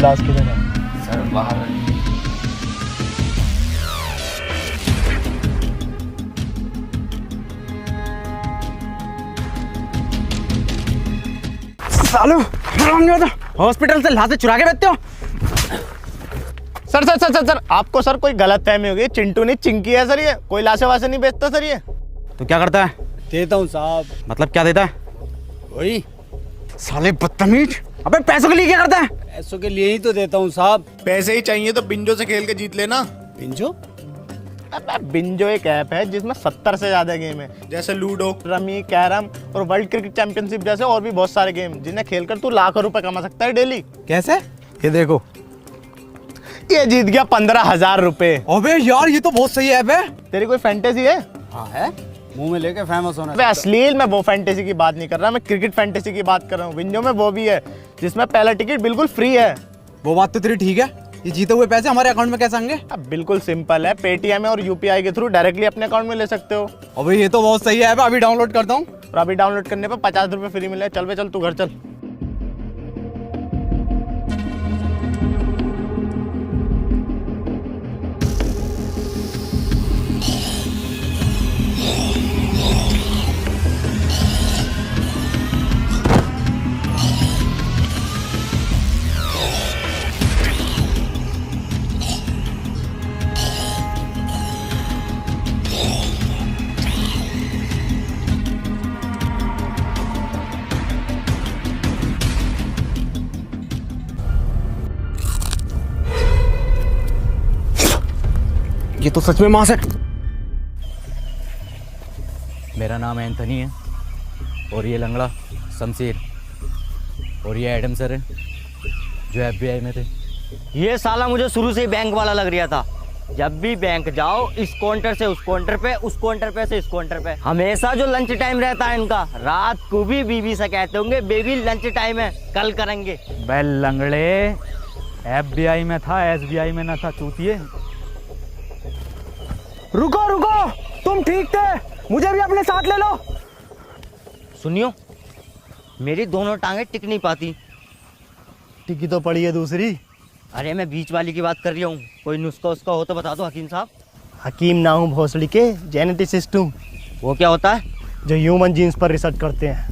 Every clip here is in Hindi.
लाश किधर है? सर बाहर। सालो हॉस्पिटल से लाशें चुरा के बेचते हो? Sir sir sir sir sir आपको सर कोई गलत फहमी होगी। चिंटू नहीं चिंकी है सर, ये कोई लाशें वाशें नहीं बेचता सर ये। तो क्या करता है? देता हूँ साहब। मतलब क्या देता है? वही साले बदतमीज। अबे पैसों के लिए क्या करता है? पैसों के लिए ही तो देता हूँ साहब। पैसे ही चाहिए तो बिंजो से खेल के जीत लेना। बिंजो? अबे बिंजो एक ऐप है जिसमें 70 से ज्यादा गेम है, जैसे लूडो, रमी, कैरम और वर्ल्ड क्रिकेट चैंपियनशिप जैसे और भी बहुत सारे गेम, जिन्हें खेलकर तू लाखों रुपए कमा सकता है डेली। कैसे? ये देखो, ये जीत गया 15,000 रुपए। अबे यार ये तो बहुत सही ऐप है। तेरी कोई फैंटेसी है? हाँ है, मुंह में लेके फेमस होना। मैं अश्लील में वो फैंटेसी की बात नहीं कर रहा, मैं क्रिकेट फैंटेसी की बात कर रहा हूँ। विंजो में वो भी है जिसमें पहला टिकट बिल्कुल फ्री है। वो बात तो तेरी ठीक है। ये जीते हुए पैसे हमारे अकाउंट में कैसे आएंगे? अब बिल्कुल सिंपल है, पेटीएम और यूपीआई के थ्रू डायरेक्टली अपने अकाउंट में ले सकते हो। अबे ये तो बहुत सही ऐप है, अभी डाउनलोड करता हूँ। और अभी डाउनलोड करने पर 50 रुपए फ्री मिले। चल बे चल, तू घर चल। ये तो सच में मांस है। मेरा नाम एंथनी है और ये लंगड़ा शमशीर और ये एडम सर है जो एफबीआई में थे। ये साला मुझे शुरू से ही बैंक वाला लग रहा था। जब भी बैंक जाओ इस काउंटर से उस काउंटर पे, उस काउंटर पे से इस काउंटर पे, हमेशा जो लंच टाइम रहता है इनका, रात को भी बीवी से कहते होंगे बेबी लंच टाइम है, कल करेंगे। बैल लंगड़े, एफबीआई में था एसबीआई में ना था चूतिए। रुको रुको, तुम ठीक थे, मुझे भी अपने साथ ले लो। सुनियो, मेरी दोनों टांगे टिक नहीं पाती। टिकी तो पड़ी है दूसरी। अरे मैं बीच वाली की बात कर रहा हूँ, कोई नुस्खा उसका हो तो बता दो हकीम साहब। हकीम ना हूँ भोसड़ी के, जेनेटिसिस्ट हूँ। वो क्या होता है? जो ह्यूमन जीन्स पर रिसर्च करते हैं।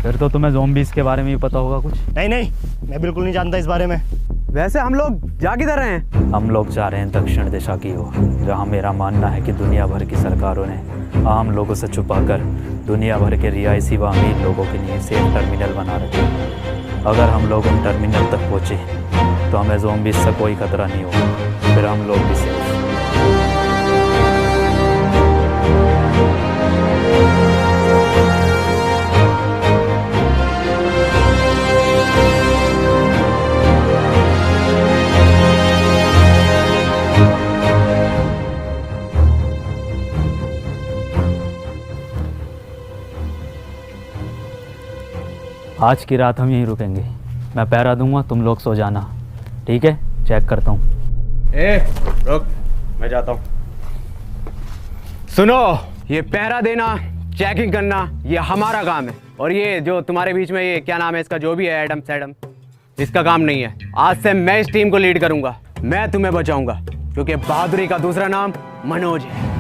फिर तो तुम्हें ज़ॉम्बीज़ के बारे में भी पता होगा कुछ। नहीं नहीं, मैं बिल्कुल नहीं जानता इस बारे में। वैसे हम लोग जा किधर रहे हैं? हम लोग जा रहे हैं दक्षिण दिशा की ओर, जहाँ मेरा मानना है कि दुनिया भर की सरकारों ने आम लोगों से छुपाकर दुनिया भर के रिहायशी व अमीर लोगों के लिए सेफ टर्मिनल बना रखे हैं। अगर हम लोग उन टर्मिनल तक पहुँचे तो हमें ज़ॉम्बीज़ से कोई खतरा नहीं होगा, फिर हम लोग भी सेफ। आज की रात हम यहीं रुकेंगे। मैं पहरा दूंगा, तुम लोग सो जाना, ठीक है? चेक करता हूँ। रुक, मैं जाता हूँ। सुनो, ये पहरा देना, चेकिंग करना, ये हमारा काम है। और ये जो तुम्हारे बीच में ये क्या नाम है इसका, जो भी है, एडम सैडम, इसका काम नहीं है। आज से मैं इस टीम को लीड करूंगा, मैं तुम्हें बचाऊंगा, क्योंकि बहादुरी का दूसरा नाम मनोज है।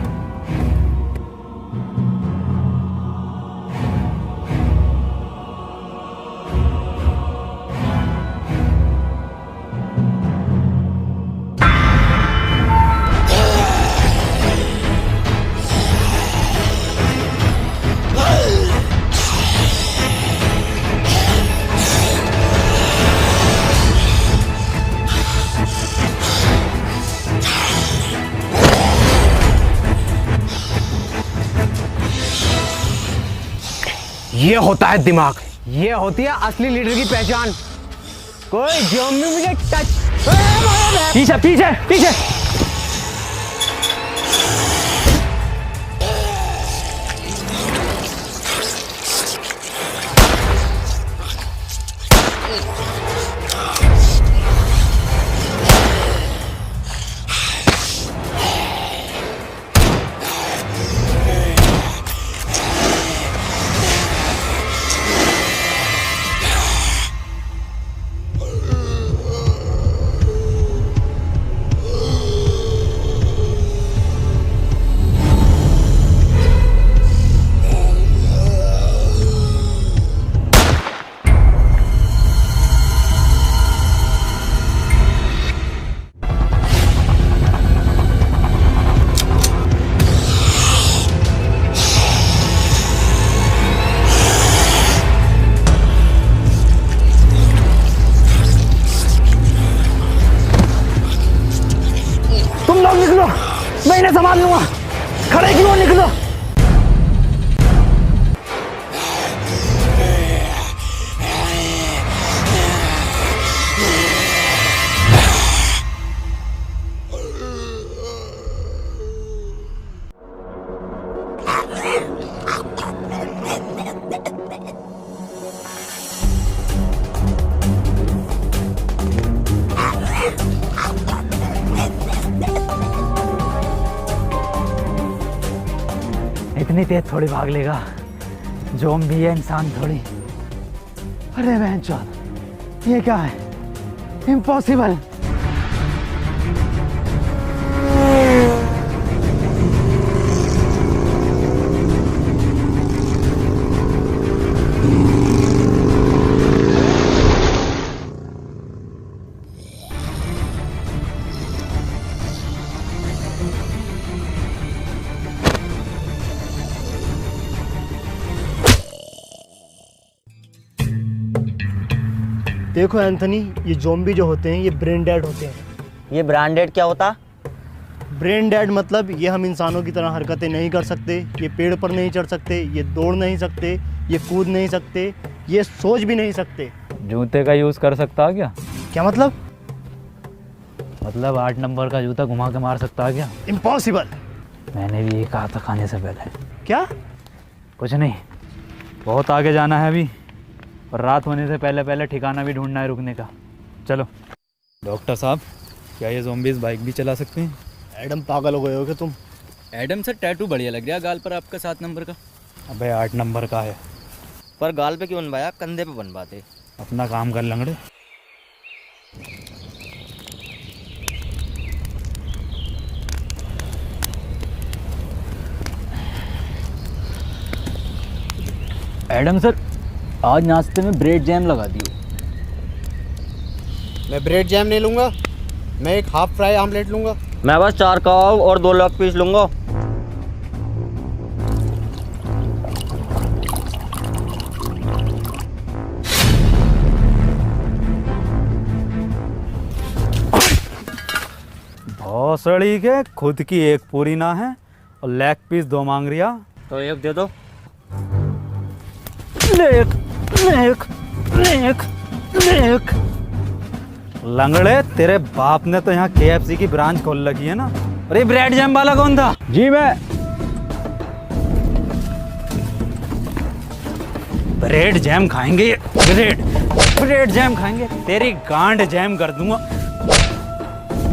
ये होता है दिमाग, ये होती है असली लीडर की पहचान। कोई ज़ॉम्बी मुझे टच। पीछे पीछे पीछे। जाओ, निकलो, मैं इन्हें संभाल लूंगा। खड़े क्यों, निकलो। इतनी तेज थोड़ी भाग लेगा, ज़ॉम्बी है, इंसान थोड़ी। अरे बहनचोद, ये क्या है? इम्पॉसिबल। देखो एंथनी, ये ज़ॉम्बी जो होते हैं ये ब्रेन डेड होते हैं। ये ब्रांडेड क्या होता? ब्रेन डेड मतलब ये हम इंसानों की तरह हरकतें नहीं कर सकते, ये पेड़ पर नहीं चढ़ सकते, ये दौड़ नहीं सकते, ये कूद नहीं सकते, ये सोच भी नहीं सकते। जूते का यूज़ कर सकता है क्या? क्या मतलब? मतलब 8 नंबर का जूता घुमा के मार सकता है क्या? इम्पॉसिबल। मैंने भी ये कहा था खाने से पहले। क्या? कुछ नहीं, बहुत आगे जाना है अभी, और रात होने से पहले पहले ठिकाना भी ढूंढना है रुकने का। चलो। डॉक्टर साहब, क्या ये ज़ॉम्बीज़ बाइक भी चला सकते हैं? एडम, पागल हो गए हो क्या तुम? एडम सर, टैटू बढ़िया लग रहा है गाल पर आपका 7 नंबर का। अबे 8 नंबर का है। पर गाल पे क्यों बनवाया, कंधे पे बनवाते। अपना काम कर लंगड़े। एडम सर, आज नाश्ते में ब्रेड जैम लगा दियो। मैं ब्रेड जैम नहीं लूँगा, मैं एक हाफ फ्राई आमलेट लूँगा। मैं बस 4 कबाब और 2 लेग पीस लूँगा। भौसड़ी के खुद की एक पूरी ना है और लेग पीस 2 मांग रिया। तो एक दे दो। Lake lake lake lake. लंगड़े, तेरे बाप ने तो यहाँ KFC की ब्रांच खोल रखी है ना। अरे ब्रेड जैम वाला कौन था? जी मैं। ब्रेड जैम खाएंगे, ब्रेड जैम खाएंगे, तेरी गांड जैम कर दूंगा।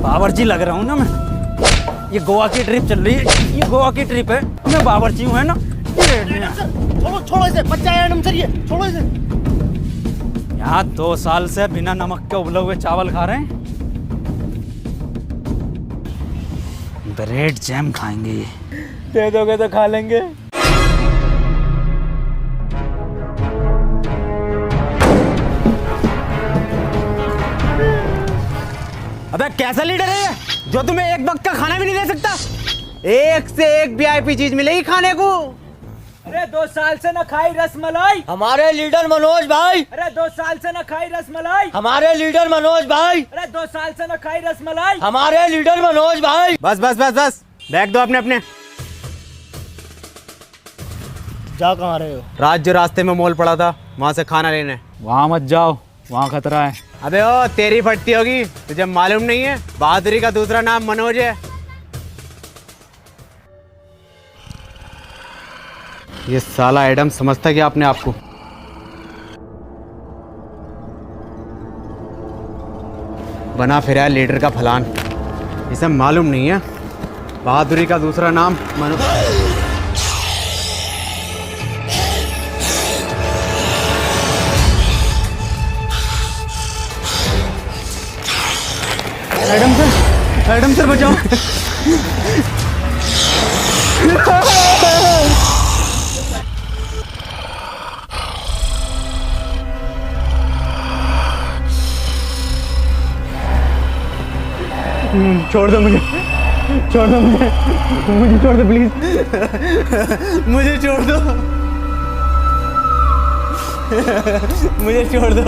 बावर्ची लग रहा हूँ ना मैं। ये गोवा की ट्रिप चल रही है, ये गोवा की ट्रिप है, मैं बावर्ची हूँ, है ना। छोड़ो इसे, बच्चा है एडम सर, ये छोड़ो इसे। यहाँ 2 साल से बिना नमक के उबले हुए चावल खा रहे हैं। ब्रेड जैम खाएंगे, दे दोगे तो खा लेंगे। अबे कैसा लीडर है ये, जो तुम्हें एक वक्त का खाना भी नहीं दे सकता? एक से एक VIP चीज मिलेगी खाने को। अरे 2 साल से न खाई रसमलाई। हमारे लीडर मनोज भाई। अरे 2 साल से न खाई रसमलाई। हमारे लीडर मनोज भाई। अरे 2 साल से न खाई रसमलाई। हमारे लीडर मनोज भाई। बस बस बस बस, बैग दो अपने अपने। जा कहाँ रहे हो? रात जो रास्ते में मॉल पड़ा था, वहां से खाना लेने। वहाँ मत जाओ, वहाँ खतरा है। अबे ओ, तेरी फटती होगी, तुझे मालूम नहीं है बहादुरी का दूसरा नाम मनोज है। ये साला एडम समझता क्या अपने आप को? बना फिरा है लीडर का फलान, इसे मालूम नहीं है बहादुरी का दूसरा नाम मनोज। एडम सर बचाओ। छोड़ दो मुझे, छोड़ दो मुझे, मुझे छोड़ दो प्लीज, मुझे छोड़ दो, मुझे छोड़ दो।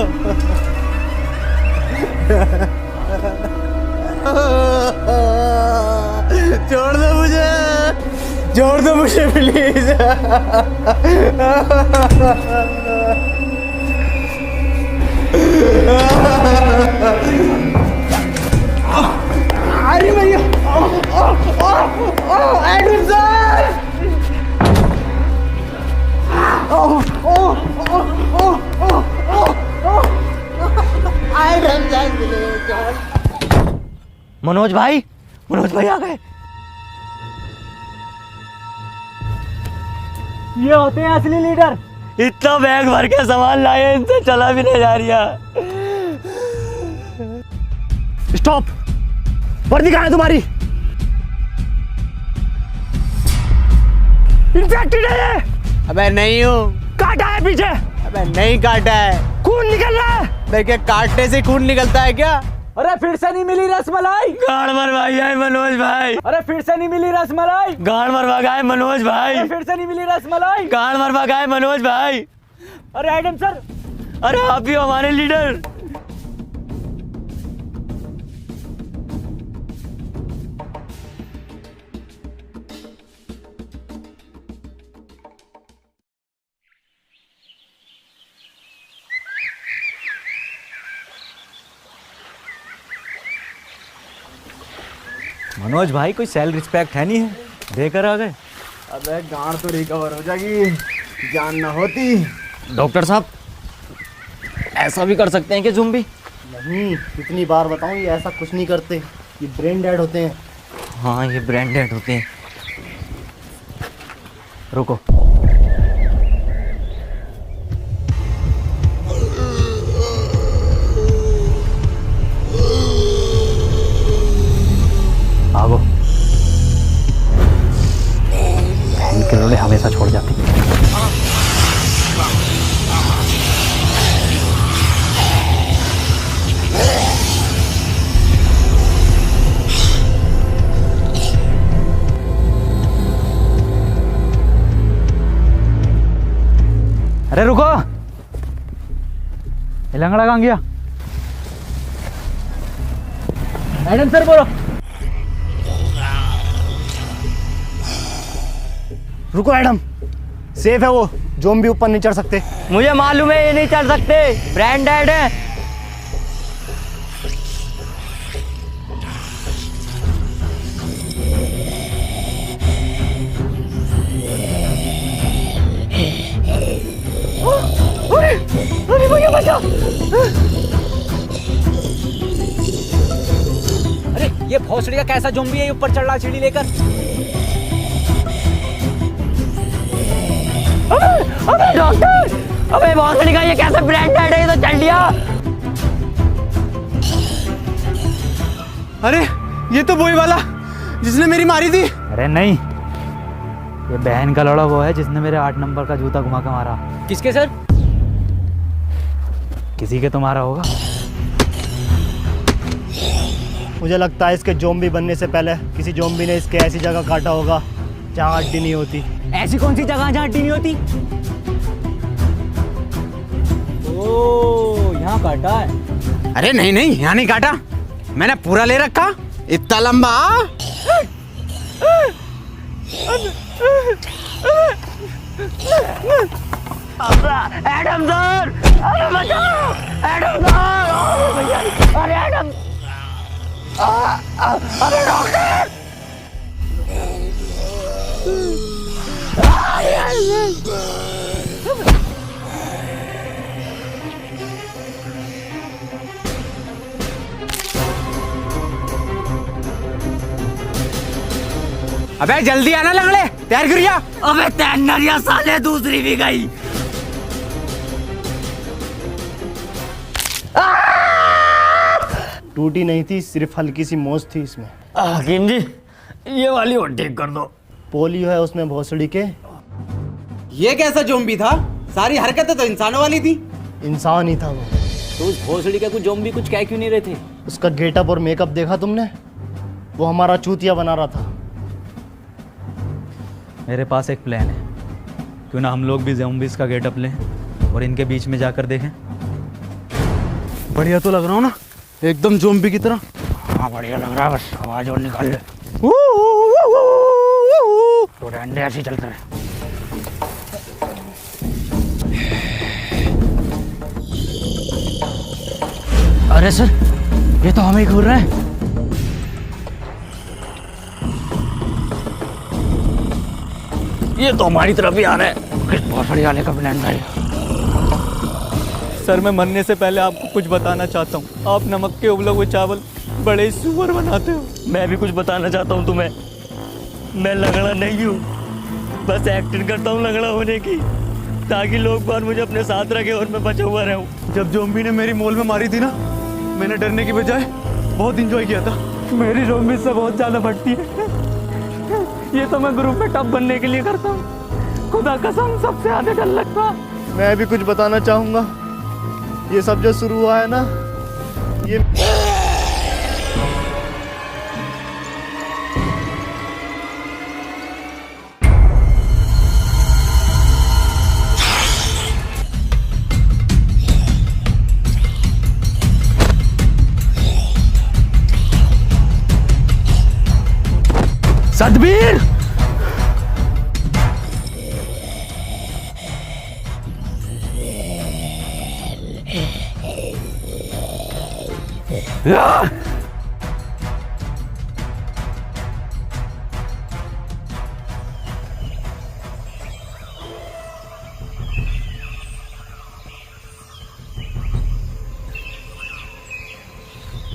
छोड़ दो मुझे, छोड़ दो मुझे प्लीज। अरे भैया, एडम सर, मनोज भाई आ गए। ये होते हैं असली लीडर। इतना बैग भर के सामान लाए, इनसे चला भी नहीं जा रहा। स्टॉप, वर्दी कहाँ है तुम्हारी? इन्फेक्टेड है ये। अबे नहीं हूँ। काटा है पीछे? अबे नहीं काटा है। खून निकल रहा है। देखे काटने से खून निकलता है क्या? अरे फिर से नहीं मिली रसमलाई। गाड़ मरवाई है मनोज भाई। अरे फिर से नहीं मिली रसमलाई। गाड़ मरवा गए मनोज भाई। अरे फिर से नहीं मिली रसमलाई। गाड़ मरवा गए मनोज भाई। अरे एडम सर, अरे आप ही हो हमारे लीडर। मनोज भाई कोई सेल्फ रिस्पेक्ट है नहीं है, देकर आ गए। अबे गांड तो रिकवर हो जाएगी, जान ना होती। डॉक्टर साहब, ऐसा भी कर सकते हैं कि ज़ुम्बी? नहीं, कितनी बार बताऊं, ये ऐसा कुछ नहीं करते, ये ब्रेन डेड होते हैं। हाँ, ये ब्रेन डेड होते हैं। रुको, आगो। इनके लोड़े हमेशा छोड़ जाती हैं। अरे रुको, ये लंगड़ा कहाँ गया? एडम सर बोलो। रुको एडम, सेफ है वो, ज़ॉम्बी ऊपर नहीं चढ़ सकते। मुझे मालूम है ये नहीं चल सकते, ब्रेन डेड है। अरे भैया बचा। अरे ये भोसड़ी का कैसा ज़ॉम्बी है, ये ऊपर चढ़ रहा सीढ़ी लेकर। अबे डॉक्टर, अबे भोसड़ी का ये कैसे ब्रेन डेड है, ये तो चल दिया। अरे ये तो वही वाला जिसने मेरी मारी थी। अरे नहीं, ये बहन का लड़ा वो है जिसने मेरे 8 नंबर का जूता घुमा के मारा। किसके सर? किसी के तुम्हारा होगा। मुझे लगता है इसके ज़ॉम्बी बनने से पहले किसी ज़ॉम्बी ने इसके ऐसी जगह काटा होगा जहाँ हड्डी नहीं होती। ऐसी कौन सी जगह जहाँ हड्डी नहीं होती? ओ, यहाँ काटा है। अरे नहीं नहीं, यहाँ नहीं काटा, मैंने पूरा ले रखा, इतना लंबा। एडम सर, अरे बचाओ, एडम सर, अरे एडम, अरे डॉक्टर। अबे जल्दी आना लंगड़े, तैयार करिया। अबे तैयारियां साले दूसरी भी गई। टूटी नहीं थी, सिर्फ हल्की सी मोच थी इसमें। हकीम जी, ये वाली और ठीक कर दो। पोलियो है उसमें भोसड़ी के। ये कैसा ज़ॉम्बी था? सारी हरकतें तो इंसानों वाली थी। इंसान ही था वो। तो उस भोसड़ी का कुछ ज़ॉम्बी कुछ कह क्यों नहीं रहे थे? उसका गेटअप और मेकअप देखा तुमने? वो हमारा चूतिया बना रहा था। मेरे पास एक प्लान है, क्यों ना हम लोग भी ज़ॉम्बीज़ का गेटअप लें और इनके बीच में जाकर देखें। बढ़िया तो लग रहा हूँ ना, एकदम ज़ॉम्बी की तरह। हाँ बढ़िया लग रहा है, बस आवाज और निकाल ले। थोड़े अंडे ऐसे ही चलते हैं। अरे सर, ये तो हमें घूर रहा है। ये तो हमारी तरफ ही आ रहा है। बहुत बढ़िया वाले का प्लान भाई। सर मैं मरने से पहले आपको कुछ बताना चाहता हूँ। आप नमक के उबले हुए चावल बड़े सुअर बनाते हो। मैं भी कुछ बताना चाहता हूँ तुम्हें। मैं लंगड़ा नहीं हूँ, बस एक्टिंग करता हूँ लंगड़ा होने की, ताकि लोग बार मुझे अपने साथ रखे और मैं बचा हुआ रहूँ। जब ज़ॉम्बी ने मेरी मोल में मारी थी ना, मैंने डरने की बजाय बहुत इंजॉय किया था। मेरी ज़ॉम्बी से बहुत ज़्यादा बढ़ती है। ये तो मैं ग्रुप में टॉप बनने के लिए करता हूँ। खुदा कसम सबसे ज़्यादा डर लगता। मैं भी कुछ बताना चाहूँगा। ये सब जो शुरू हुआ है ना, ये सतबीर,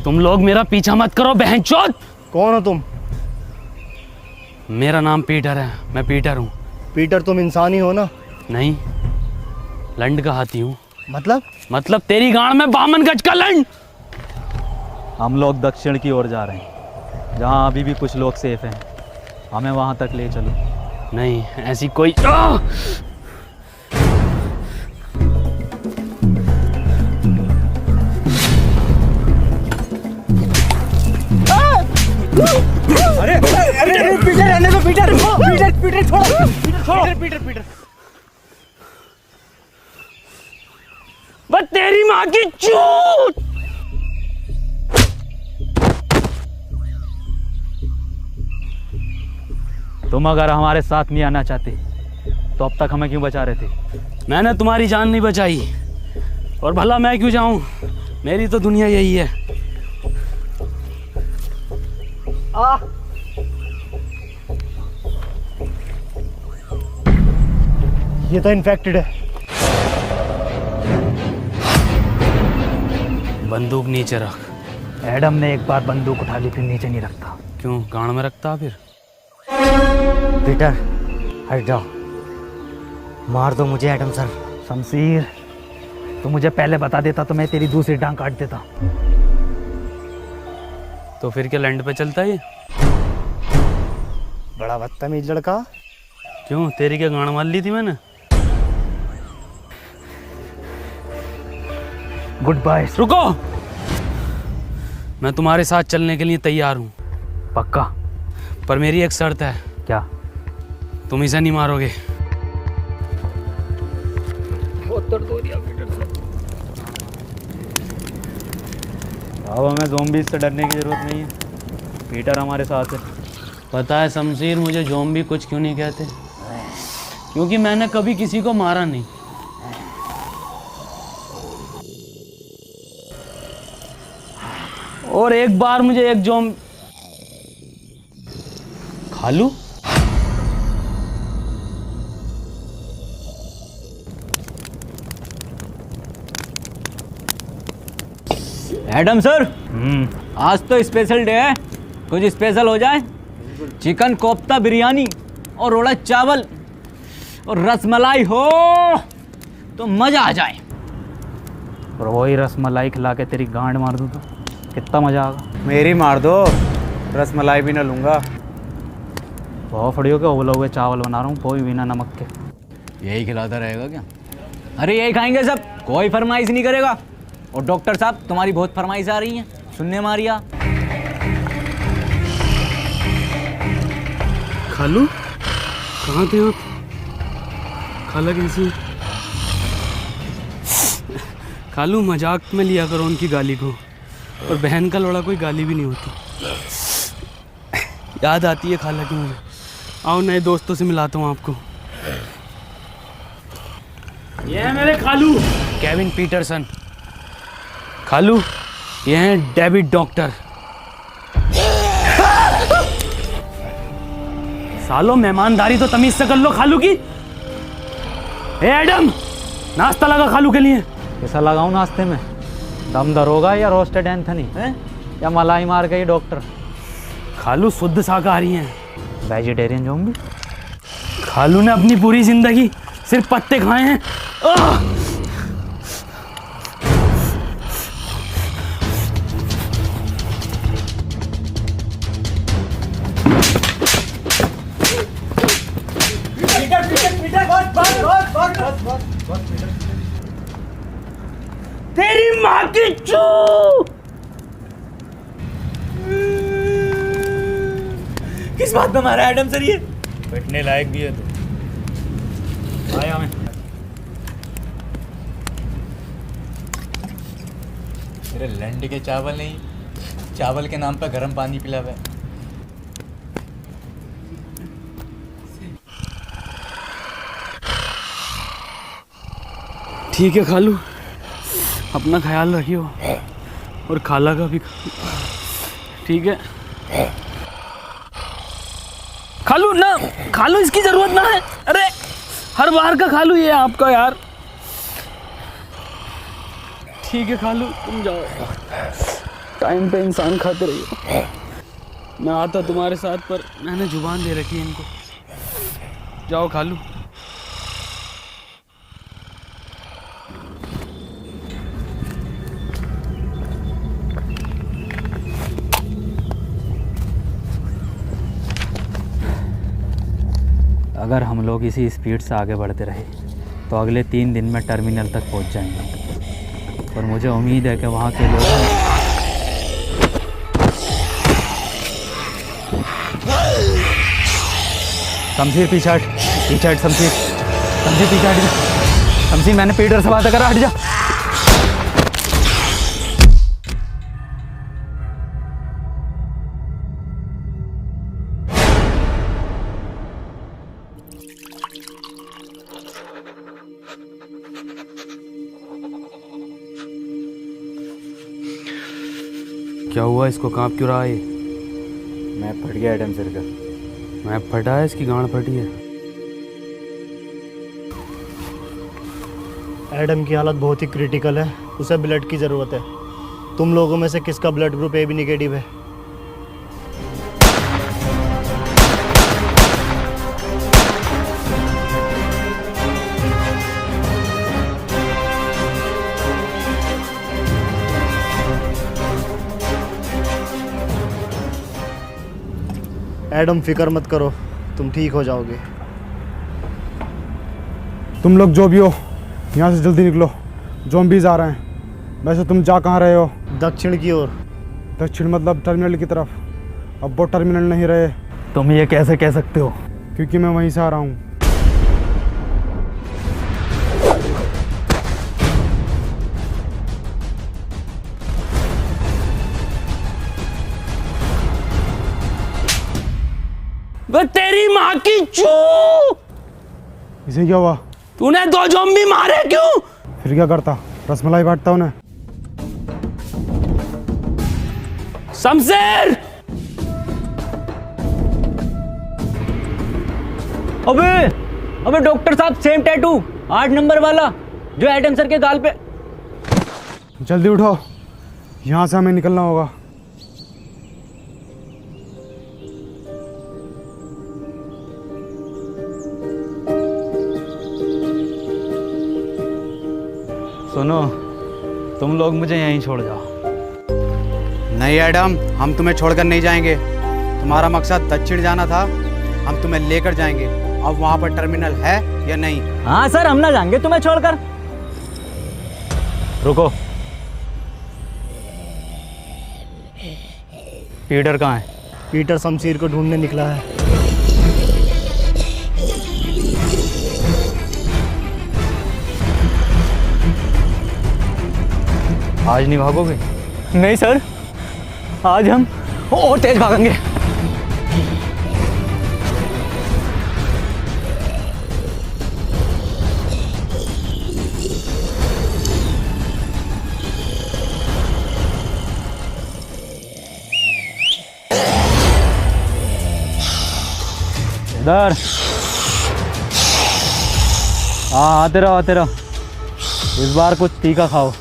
तुम लोग मेरा पीछा मत करो बहनचोद। कौन हो तुम? मेरा नाम पीटर है, मैं पीटर हूँ। पीटर तुम इंसान ही हो ना? नहीं, लंड का हाथी हूँ। मतलब तेरी गांड में 52 गज का लंड। हम लोग दक्षिण की ओर जा रहे हैं, जहाँ अभी भी कुछ लोग सेफ हैं। हमें वहाँ तक ले चलो। नहीं, ऐसी कोई बस तेरी माँ की चूत। तुम अगर हमारे साथ नहीं आना चाहते तो अब तक हमें क्यों बचा रहे थे? मैंने तुम्हारी जान नहीं बचाई, और भला मैं क्यों जाऊं? मेरी तो दुनिया यही है। ये तो इन्फेक्टेड है। बंदूक नीचे रख। एडम ने एक बार बंदूक उठा ली, फिर नीचे नहीं रखता। क्यों गांड में रखता फिर? पीटर, हट जाओ। मार दो मुझे एडम सर। शमशीर, तू मुझे पहले बता देता तो मैं तेरी दूसरी टांग काट देता। तो फिर क्या लैंड पे चलता है ये? बड़ा बदतमीज लड़का। क्यों, तेरी क्या गांड मार ली थी मैंने? Goodbye. रुको, मैं तुम्हारे साथ चलने के लिए तैयार हूँ, पक्का? पर मेरी एक शर्त है। क्या? तुम इसे नहीं मारोगे। अब हमें ज़ॉम्बीज़ से डरने की ज़रूरत नहीं है। पीटर हमारे साथ है। पता है शमशीर, मुझे ज़ॉम्बी कुछ क्यों नहीं कहते? क्योंकि मैंने कभी किसी को मारा नहीं। और एक बार मुझे एक खा लूं? एडम सर, आज तो स्पेशल डे है, कुछ स्पेशल हो जाए। चिकन कोफ्ता बिरयानी और रोड़ा चावल और रसमलाई हो तो मजा आ जाए। और वही रसमलाई खिला के तेरी गांड मार दूँ तो कितना मज़ा आएगा। मेरी मार दो, रसमलाई भी ना लूँगा। बहुत फड़ियों के उबले हुए चावल बना रहा हूँ, वो भी बिना नमक के। यही खिलाता रहेगा क्या? अरे यही खाएंगे सब, कोई फरमाइश नहीं करेगा। और डॉक्टर साहब, तुम्हारी बहुत फरमाइश आ रही है, सुनने मारिया। खालू, कहाँ थे आप? खाला कैसी? खालू, मजाक में लिया करो उनकी गाली को, और बहन का लौड़ा कोई गाली भी नहीं होती। याद आती है खाला की मुझे। आओ नए दोस्तों से मिलाता हूँ आपको। ये है मेरे खालू केविन पीटरसन। खालू ये हैं डेविड डॉक्टर। सालो मेहमानदारी तो तमीज से कर लो खालू की। ए एडम, नाश्ता लगा खालू के लिए। कैसा लगाऊं नाश्ते में? दम दरोगा या रोस्टेड एंथनी है या मलाई मार गई डॉक्टर? खालू शुद्ध शाकाहारी हैं। Vegetarian zombie. खालू ने अपनी पूरी जिंदगी सिर्फ पत्ते खाए हैं। तेरी माँ की चू। किस बात में मारा एडम सर ये? बैठने लायक भी है तो आया मैं। तेरे लंड के चावल नहीं, चावल के नाम पर गर्म पानी पिलावे। ठीक है खालू, अपना ख्याल रखियो और खाला का भी। ठीक है खालू ना, खालू इसकी जरूरत ना है। अरे हर बार का खालू ये आपका यार। ठीक है खालू, तुम जाओ, टाइम पे इंसान खाते रहिए। मैं आता तुम्हारे साथ, पर मैंने जुबान दे रखी है इनको। जाओ खालू। अगर हम लोग इसी स्पीड से आगे बढ़ते रहे तो अगले 3 दिन में टर्मिनल तक पहुंच जाएंगे। और मुझे उम्मीद है कि वहाँ के लोग शमशीर पीछे हट, पीछे हट शमशीर, शमशीर पीछे हट जा। शमशीर मैंने पीटर से बात कर, हट जा। क्या हुआ, इसको कांप क्यों रहा है? मैं फट गया एडम सर का। मैं फटा है, इसकी गांड फटी है। एडम की हालत बहुत ही क्रिटिकल है, उसे ब्लड की ज़रूरत है। तुम लोगों में से किसका ब्लड ग्रुप AB नेगेटिव है? एडम फिक्र मत करो, तुम ठीक हो जाओगे। तुम लोग जो भी हो यहाँ से जल्दी निकलो, ज़ॉम्बीज़ आ रहे हैं। वैसे तुम जा कहाँ रहे हो? दक्षिण की ओर। दक्षिण मतलब टर्मिनल की तरफ। अब वो टर्मिनल नहीं रहे। तुम ये कैसे कह सकते हो? क्योंकि मैं वहीं से आ रहा हूँ। वो तेरी माँ की चू। इसे क्या हुआ? तूने 2 ज़ॉम्बी मारे क्यों? फिर क्या करता? रसमलाई बांटता उन्हें। शमशेर! अबे डॉक्टर साहब, सेम टैटू 8 नंबर वाला जो एडम सर के गाल पे। जल्दी उठो, यहाँ से हमें निकलना होगा। सुनो, तुम लोग मुझे यहीं छोड़ जाओ। नहीं एडम, हम तुम्हें छोड़कर नहीं जाएंगे। तुम्हारा मकसद दक्षिण जाना था, हम तुम्हें लेकर जाएंगे। अब वहाँ पर टर्मिनल है या नहीं? हाँ सर, हम ना जाएंगे तुम्हें छोड़कर। रुको, पीटर कहाँ है? पीटर शमशीर को ढूंढने निकला है। आज नहीं भागोगे? नहीं सर, आज हम और तेज भागेंगे। इधर हाँ आते रहो आते रहो। इस बार कुछ तीखा खाओ।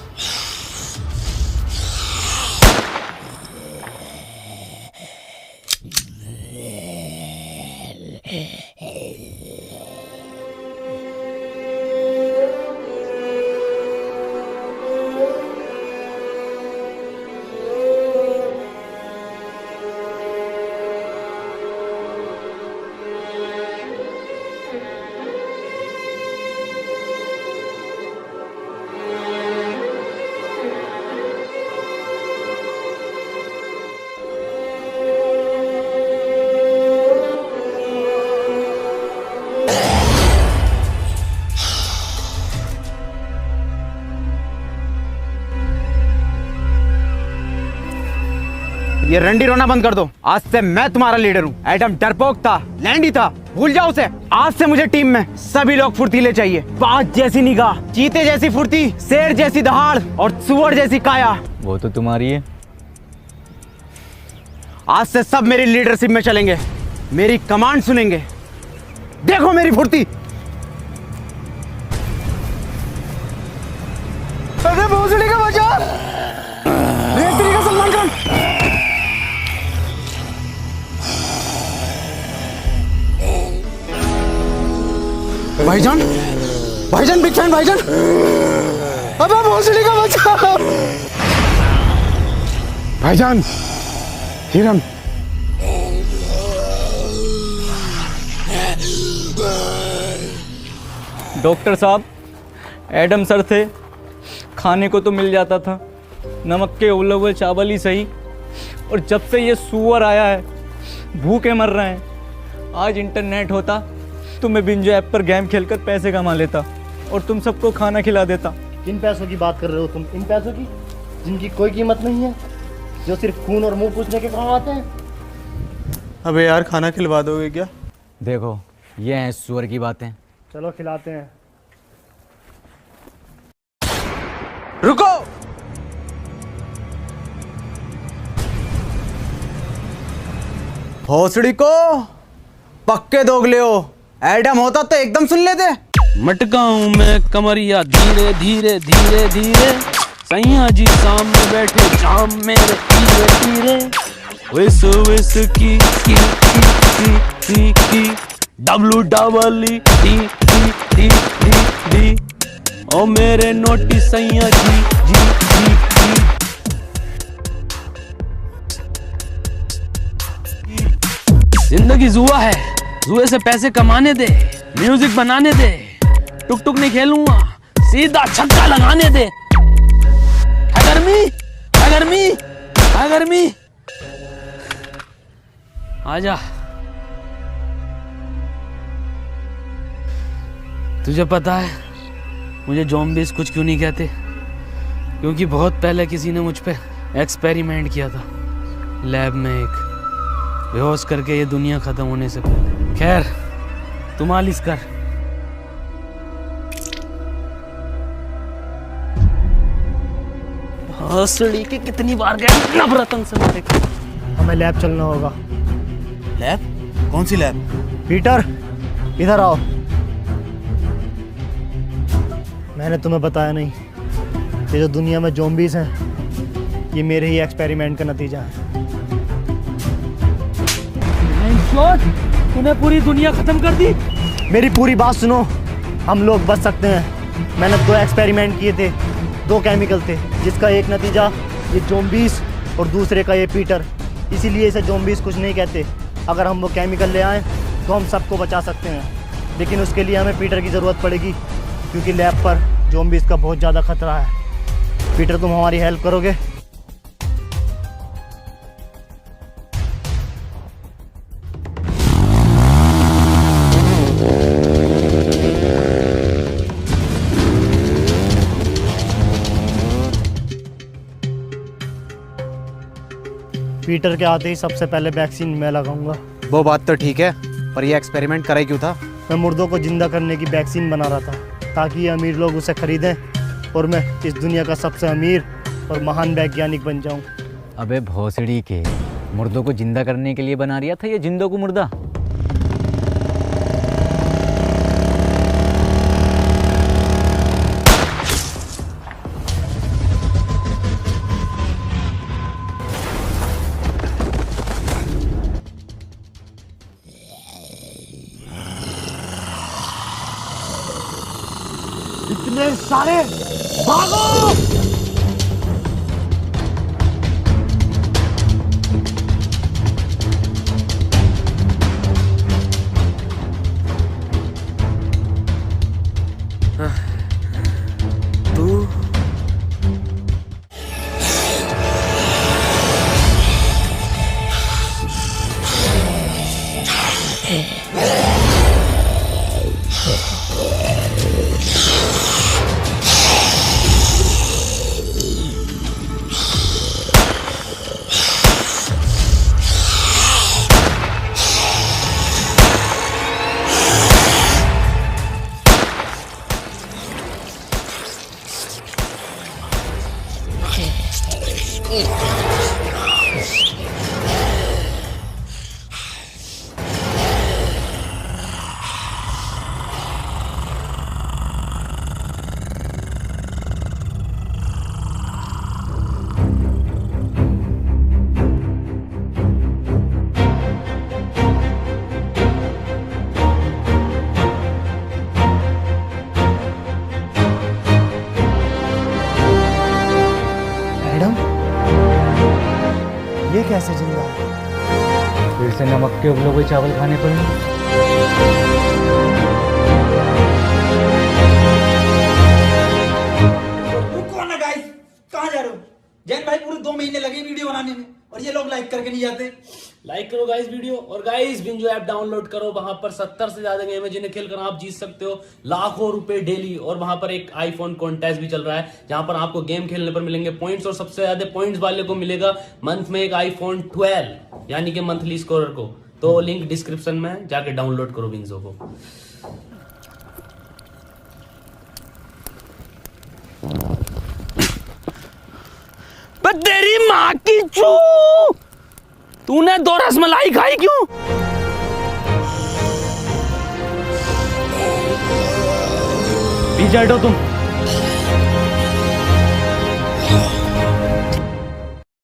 ये रंडी रोना बंद कर दो। आज से मैं तुम्हारा लीडर हूँ। एडम डरपोक था, लैंडी था, भूल जाओ उसे। आज से मुझे टीम में सभी लोग फुर्तीले चाहिए। बाज जैसी निगाह, चीते जैसी फुर्ती, शेर जैसी दहाड़ और सुअर जैसी काया। वो तो तुम्हारी है। आज से सब मेरी लीडरशिप में चलेंगे, मेरी कमांड सुनेंगे। देखो मेरी फुर्ती। अरे भोसड़ी का बचा, रेतरी का सलमान खान। भाईजान, भाईजान बिग फैन भाईजान। अबे भोसड़ी का बचा। भाईजान, हिरन। डॉक्टर साहब, एडम सर थे, खाने को तो मिल जाता था, नमक के उबले हुए चावल ही सही। और जब से ये सुअर आया है, भूखे मर रहे हैं। आज इंटरनेट होता तो मैं बिंजो ऐप पर गेम खेलकर पैसे कमा लेता और तुम सबको खाना खिला देता। किन पैसों की बात कर रहे हो तुम? इन पैसों की जिनकी कोई कीमत नहीं है, जो सिर्फ खून और मुंह पूछने के काम आते हैं। अबे यार, खाना खिलवा दोगे क्या? देखो ये हैं सुअर की बातें। चलो खिलाते हैं। रुको। भोसड़ी को पक्के दोगले हो। एडम होता तो एकदम सुन लेते। मटका हूँ मैं कमरिया धीरे धीरे धीरे धीरे, सैया जी सामने बैठे जाम मेरे धीरे धीरे। विस विस की W double D D D D D. ओ मेरे नोटी सैया जी जी जी जी। जिंदगी जुआ है, जुए से पैसे कमाने दे, म्यूजिक बनाने दे। टुक टुक नहीं खेलूंगा, सीधा छक्का लगाने दे। है गर्मी, है गर्मी, है गर्मी। आजा। तुझे पता है मुझे ज़ॉम्बीज़ कुछ क्यों नहीं कहते? क्योंकि बहुत पहले किसी ने मुझ पे एक्सपेरिमेंट किया था, लैब में एक, बेहोश करके ये दुनिया खत्म होने से पहले। खैर तू मालिश कर। हौसड़ी के कितनी बार गए नवरत्न से मारे। हमें लैब चलना होगा। लैब? कौन सी लैब? पीटर, इधर आओ। मैंने तुम्हें बताया नहीं, ये जो दुनिया में ज़ॉम्बीज़ हैं, ये मेरे ही एक्सपेरिमेंट का नतीजा है। तूने पूरी दुनिया खत्म कर दी। मेरी पूरी बात सुनो, हम लोग बच सकते हैं। मैंने 2 एक्सपेरिमेंट किए थे, 2 केमिकल थे, जिसका एक नतीजा ये ज़ॉम्बीज़ और दूसरे का ये पीटर। इसीलिए इसे ज़ॉम्बीज़ कुछ नहीं कहते। अगर हम वो केमिकल ले आएँ तो हम सबको बचा सकते हैं, लेकिन उसके लिए हमें पीटर की ज़रूरत पड़ेगी, क्योंकि लैब पर ज़ॉम्बीज़ का बहुत ज़्यादा खतरा है। पीटर, तुम हमारी हेल्प करोगे? पीटर के आते ही सबसे पहले वैक्सीन मैं लगाऊंगा। वो बात तो ठीक है, पर ये एक्सपेरिमेंट करा ही क्यों था? मैं मुर्दों को जिंदा करने की वैक्सीन बना रहा था, ताकि ये अमीर लोग उसे खरीदें और मैं इस दुनिया का सबसे अमीर और महान वैज्ञानिक बन जाऊं। अबे भोसड़ी के, मुर्दों को जिंदा करने के लिए बना रिया था ये जिंदों को मुर्दा? साले भागो। तू मैडम, ये कैसे जिंदा है? फिर से नमक के उबले हुए चावल खाने पड़ेंगे। रुको ना गाइस, कहाँ जा रहे हो? जैन भाई पूरे 2 महीने लगे वीडियो बनाने में और ये लोग लाइक करके नहीं जाते। लाइक करो गाइस वीडियो, और गाइस बिंजो ऐप डाउनलोड करो। वहां पर 70 से ज्यादा गेम है जिन्हें खेलकर आप जीत सकते हो लाखों रुपए डेली। और वहां पर एक आईफोन कॉन्टेस्ट भी चल रहा है जहां पर आपको गेम खेलने पर मिलेंगे पॉइंट्स, और सबसे ज्यादा पॉइंट्स वाले को मिलेगा मंथ में एक आईफोन 12 यानी कि मंथली स्कोरर को। तो लिंक डिस्क्रिप्शन में जाके डाउनलोड करो बिंजो को। तेरी माँ की चू, तूने 2 रसमलाई खाई क्यों? पीछे हटो तुम।